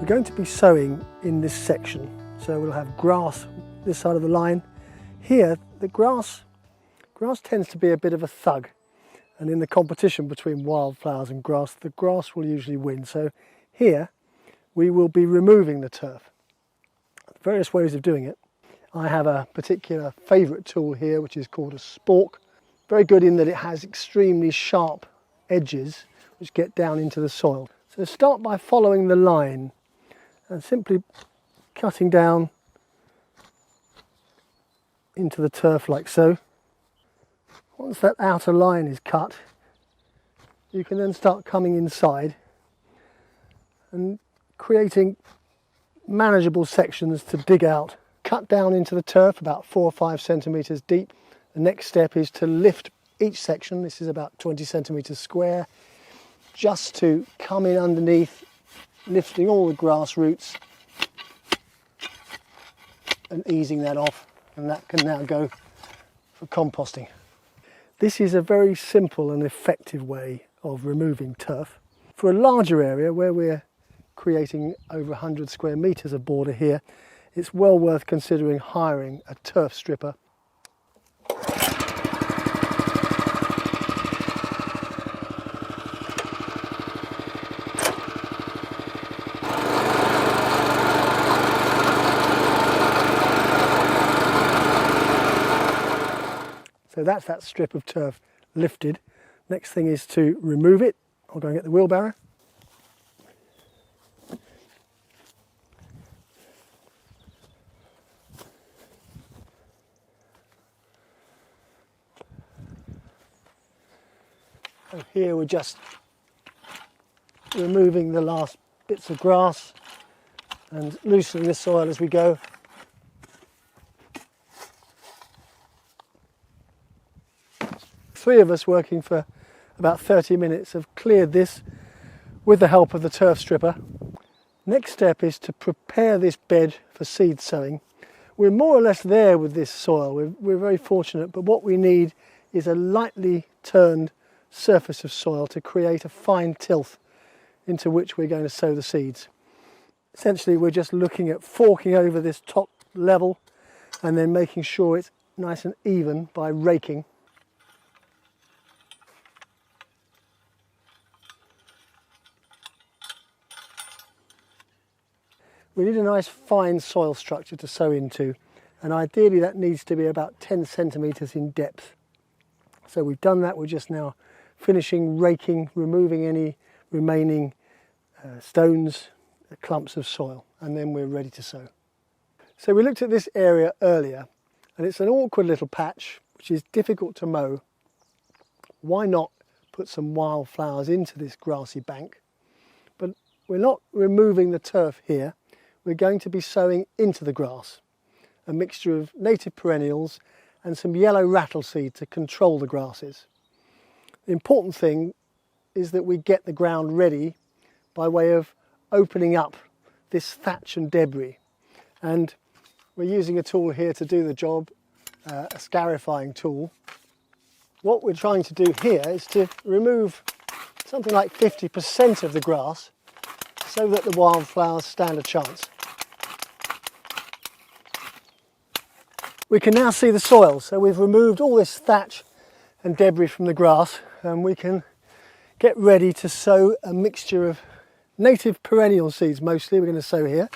going to be sowing in this section, so we'll have grass this side of the line. Here the grass tends to be a bit of a thug, and in the competition between wildflowers and grass, the grass will usually win. So here we will be removing the turf. Various ways of doing it. I have a particular favourite tool here which is called a spork. Very good in that it has extremely sharp edges which get down into the soil. So start by following the line and simply cutting down into the turf like so. Once that outer line is cut, you can then start coming inside and creating manageable sections to dig out. Cut down into the turf about 4 or 5 centimetres deep. The next step is to lift each section, this is about 20 centimetres square, just to come in underneath, lifting all the grass roots and easing that off, and that can now go for composting. This is a very simple and effective way of removing turf. For a larger area where we're creating over 100 square metres of border here, it's well worth considering hiring a turf stripper. So that's that strip of turf lifted. Next thing is to remove it. I'll go and get the wheelbarrow. And here we're just removing the last bits of grass and loosening the soil as we go. Three of us working for about 30 minutes have cleared this with the help of the turf stripper. Next step is to prepare this bed for seed sowing. We're more or less there with this soil. We're very fortunate, but what we need is a lightly turned surface of soil to create a fine tilth into which we're going to sow the seeds. Essentially, we're just looking at forking over this top level and then making sure it's nice and even by raking. We need a nice fine soil structure to sow into, and ideally that needs to be about 10 centimetres in depth. So we've done that. We're just now finishing raking, removing any remaining stones, clumps of soil, and then we're ready to sow. So we looked at this area earlier, and it's an awkward little patch which is difficult to mow. Why not put some wildflowers into this grassy bank? But we're not removing the turf here. We're going to be sowing into the grass a mixture of native perennials and some yellow rattleseed to control the grasses. The important thing is that we get the ground ready by way of opening up this thatch and debris. And we're using a tool here to do the job, a scarifying tool. What we're trying to do here is to remove something like 50% of the grass so that the wildflowers stand a chance. We can now see the soil, so we've removed all this thatch and debris from the grass, and we can get ready to sow a mixture of native perennial seeds. Mostly we're going to sow here.